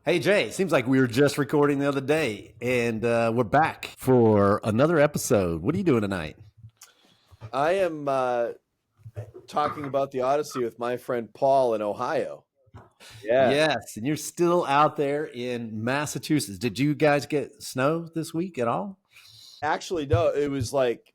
Hey, Jay, it seems like we were just recording the other day, and we're back for another episode. What are you doing tonight? I am talking about the Odyssey with my friend Paul in Ohio. Yeah. Yes, and you're still out there in Massachusetts. Did you guys get snow this week at all? Actually, no, it was like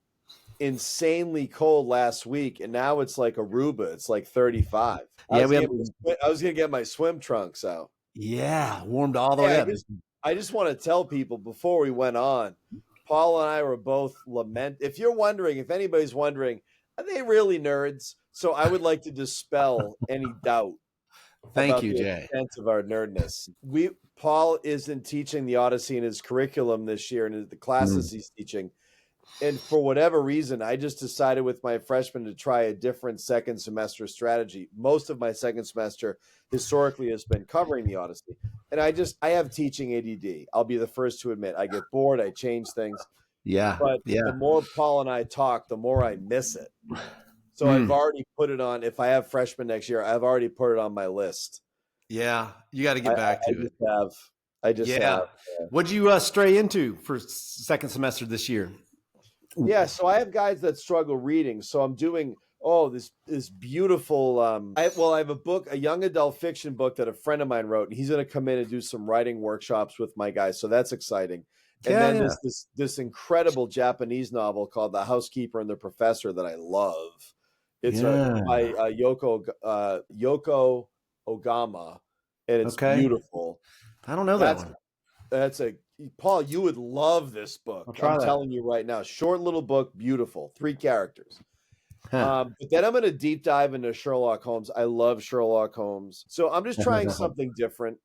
insanely cold last week, and now it's like Aruba. It's like 35. Yeah, I was gonna get my swim trunks out. Yeah, warmed all the Hey, way up. I just want to tell people before we went on, Paul and I were both If you're wondering, if anybody's wondering, are they really nerds? So I would like to dispel any doubt. Thank you, the Jay. extent of our nerdness. Paul isn't teaching the Odyssey in his curriculum this year, and the classes he's teaching. And for whatever reason, I just decided with my freshmen to try a different second semester strategy. Most of my second semester historically has been covering the Odyssey. And I have teaching ADD. I'll be the first to admit I get bored. I change things. Yeah. But the more Paul and I talk, the more I miss it. So I've already put it on. If I have freshmen next year, I've already put it on my list. Yeah, you got to get back to it. I just have. What'd you stray into for second semester this year? Yeah, so I have guys that struggle reading. So I'm doing this beautiful. I have a book, a young adult fiction book that a friend of mine wrote, and he's going to come in and do some writing workshops with my guys. So that's exciting. And then there's this incredible Japanese novel called The Housekeeper and the Professor that I love. It's by Yoko Ogama, and it's beautiful. I don't know that one. That's Paul, you would love this book. I'm telling you right now. Short little book, beautiful. 3 characters. But then I'm going to deep dive into Sherlock Holmes. I love Sherlock Holmes. So I'm just trying something different.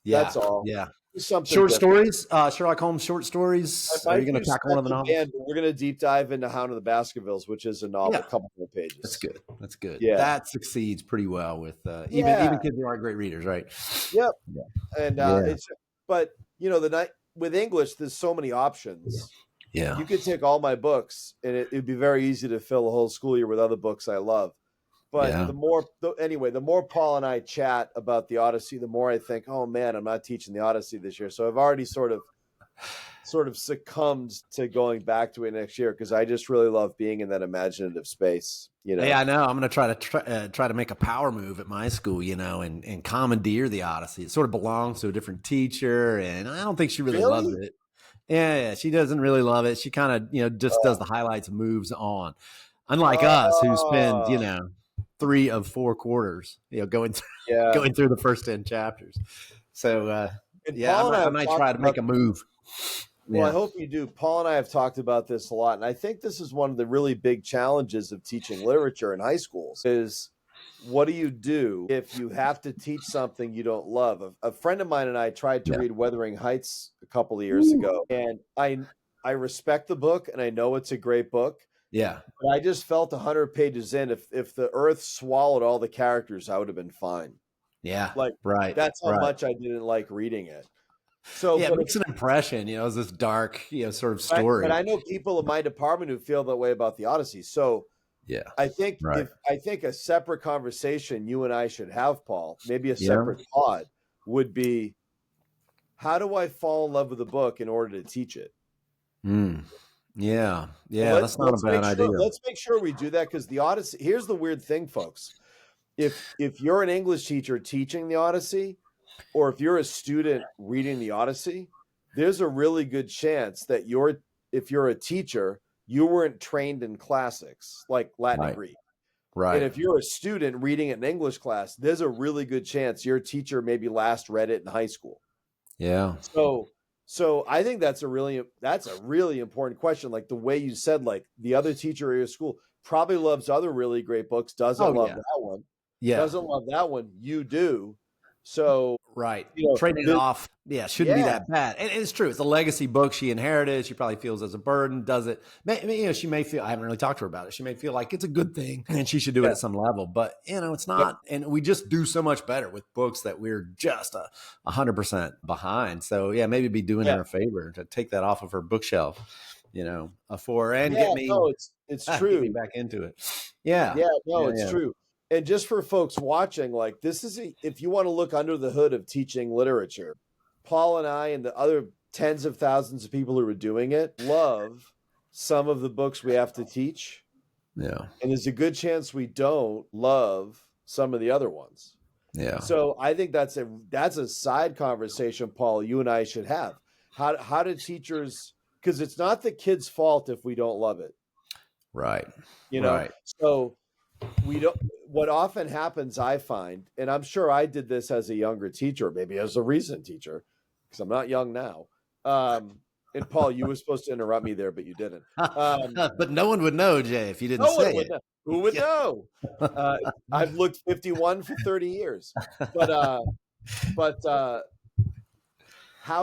Yeah. That's all. Yeah. Something short different. stories, Sherlock Holmes short stories. Are you going to tackle one of the novels? We're going to deep dive into Hound of the Baskervilles, which is a novel, a couple of pages. That's good. Yeah. That succeeds pretty well with even kids who aren't great readers, right? Yep. Yeah. And but with English, there's so many options. Yeah. You could take all my books, and it'd be very easy to fill a whole school year with other books I love. But the more Paul and I chat about the Odyssey, the more I think, oh man, I'm not teaching the Odyssey this year. So I've already sort of succumbed to going back to it next year because I just really love being in that imaginative space. Yeah, I know. I'm going to try to make a power move at my school, and commandeer the Odyssey. It sort of belongs to a different teacher, and I don't think she really loves it. Yeah, she doesn't really love it. She kind of, just does the highlights and moves on. Unlike us, who spend, 3 of 4 quarters, going through the first 10 chapters. So, I might try to make a move. Well, I hope you do. Paul and I have talked about this a lot, and I think this is one of the really big challenges of teaching literature in high schools is what do you do if you have to teach something you don't love? A friend of mine and I tried to read Wuthering Heights a couple of years ago, and I respect the book, and I know it's a great book. Yeah. But I just felt 100 pages in, if the earth swallowed all the characters, I would have been fine. Yeah. Right. That's how much I didn't like reading it. So it makes an impression, it's this dark, sort of story. But I know people in my department who feel that way about the Odyssey. So I think I think a separate conversation you and I should have, Paul, maybe a separate pod, would be how do I fall in love with the book in order to teach it? Yeah, that's not a bad idea. Let's make sure we do that because the Odyssey. Here's the weird thing, folks. If you're an English teacher teaching the Odyssey, or if you're a student reading the Odyssey, there's a really good chance that if you're a teacher, you weren't trained in classics like Latin and Greek. Right. And if you're a student reading it in English class, there's a really good chance your teacher maybe last read it in high school. Yeah. So I think that's a really important question. Like the way you said, like the other teacher at your school probably loves other really great books, doesn't love that one. Yeah. Doesn't love that one. You do. So trading it off, shouldn't be that bad. And it's true. It's a legacy book she inherited. She probably feels as a burden. Does it? She may feel. I haven't really talked to her about it. She may feel like it's a good thing, and she should do it at some level. But it's not. And we just do so much better with books that we're just 100% behind. So maybe be doing her a favor to take that off of her bookshelf. a 4 and Yeah, no, it's get me true. back into it. Yeah. Yeah, no, Yeah. it's Yeah. true. And just for folks watching, like if you want to look under the hood of teaching literature, Paul and I and the other tens of thousands of people who are doing it love some of the books we have to teach. Yeah. And there's a good chance we don't love some of the other ones. Yeah. So I think that's a side conversation, Paul, you and I should have. How do teachers, because it's not the kid's fault if we don't love it. Right. Right. So we don't, what often happens, I find, and I'm sure I did this as a younger teacher, maybe as a recent teacher, because I'm not young now. And Paul, you were supposed to interrupt me there, but you didn't. But no one would know, Jay, if you didn't No one say would it. know. Who would know? I've looked 51 for 30 years. But what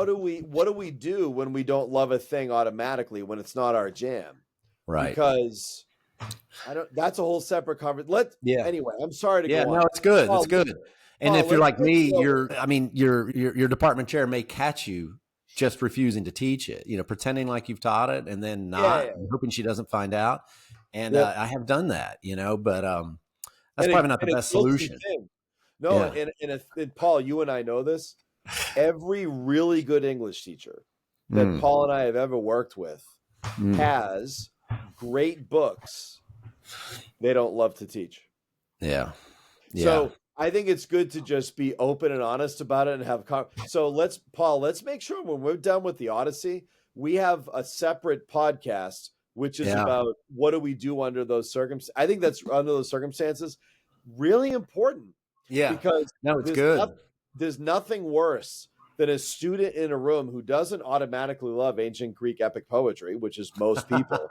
do we do when we don't love a thing automatically, when it's not our jam? Right. Because that's a whole separate conversation. Anyway, I'm sorry to go on. No, it's good. Paul, it's good. And Paul, if you're like me, your department chair may catch you just refusing to teach it, pretending like you've taught it and then not, hoping she doesn't find out. And I have done that, but that's probably not the best solution. No, and Paul, you and I know this. Every really good English teacher that Paul and I have ever worked with has great books they don't love to teach. Yeah. So I think it's good to just be open and honest about it and have so let's make sure when we're done with the Odyssey, we have a separate podcast which is about what do we do under those circumstances. I think that's under those circumstances really important. Yeah. Because it's good. There's nothing worse than a student in a room who doesn't automatically love ancient Greek epic poetry, which is most people.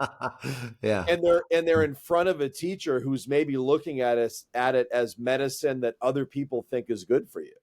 And they're in front of a teacher who's maybe looking at it as medicine that other people think is good for you.